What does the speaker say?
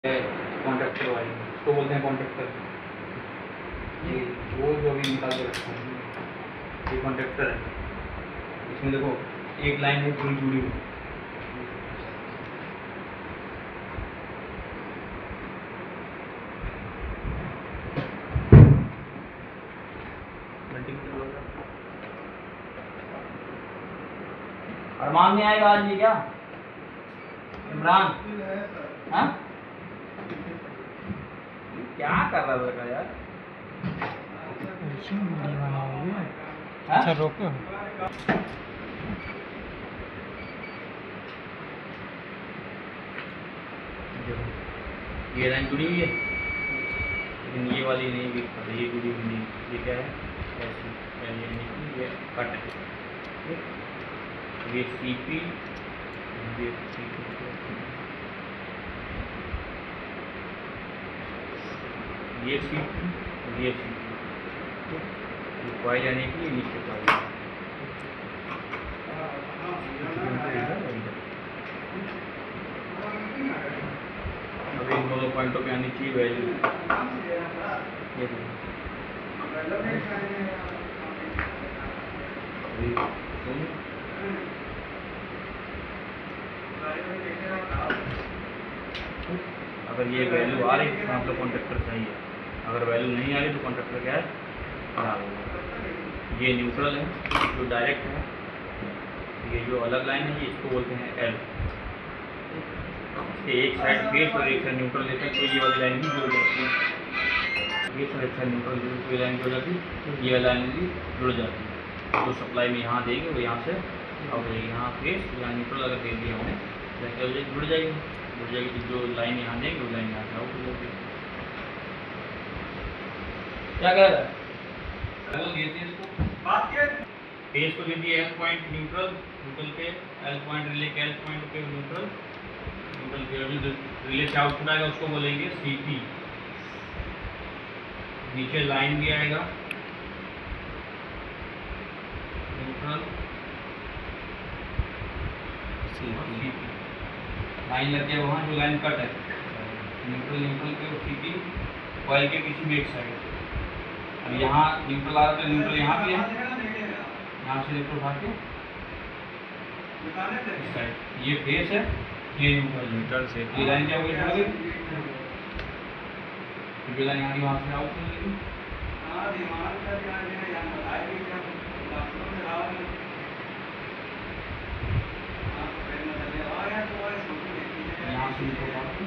Contractor वाली उसको बोलते हैं कॉन्ट्रैक्टर। ये वो जो अभी निकाल के रखा है ये कॉन्ट्रैक्टर है। इसमें देखो एक लाइन है पूरी जुड़ी हुई। अरमान नहीं आएगा आज ये क्या इमरान? हाँ क्या कर रहा लड़का यार? अच्छा रोको। ये लाइन जुड़ी हुई है लेकिन ये वाली नहीं भी ये जुड़ी हुई नहीं। ये क्या है ऐसी ये कट है। ये सीपी ये सीपी ये कॉइल यानी कि नीचे कॉइल। अभी इन दोनों पॉइंटों पे आनी चाहिए वैल्यू। ये अगर ये वैल्यू आ रही है तो मतलब कॉन्ट्रैक्टर सही है। अगर वैल्यू नहीं आ रही तो कॉन्ट्रैक्टर क्या है खराब होगा। ये न्यूट्रल है जो डायरेक्ट है। ये जो अलग लाइन है ये इसको बोलते हैं एल। एक साइड बेस और एक साइड न्यूट्रल लेते हैं तो ये वाली लाइन भी जुड़ जाती है। बेस और एक साइड न्यूट्रल ये लाइन जुड़ जाती है ये लाइन भी जुड़ जाती है। तो सप्लाई में यहाँ देंगे वो यहाँ से और यहाँ बेस यहाँ न्यूट्रल अगर दे दिया हमने तो क्या हो जाएगी जुड़ जाएगी जो लाइन यहाँ देंगे वो लाइन यहाँ से आउट हो जाएगी। क्या कह रहा है फेस को दे दिए एल पॉइंट न्यूट्रल पे एल पॉइंट रिले के एल पॉइंट पे न्यूट्रल के रिले से आउटपुट आएगा उसको बोलेंगे सीपी। नीचे लाइन भी आएगा न्यूट्रल सीपी लाइन लग गया वहाँ जो लाइन कट है न्यूट्रल पे सीपी कॉइल के पीछे भी एक साइड। अब यहाँ न्यूट्रल आ रहा है तो न्यूट्रल यहाँ भी है यहाँ से न्यूट्रल भाग के इस साइड ये फेस है ये न्यूट्रल से ये लाइन क्या होगी जुड़ गई। ये लाइन यहाँ वहाँ से आउट हो जाएगी। यहाँ से न्यूट्रल भाग के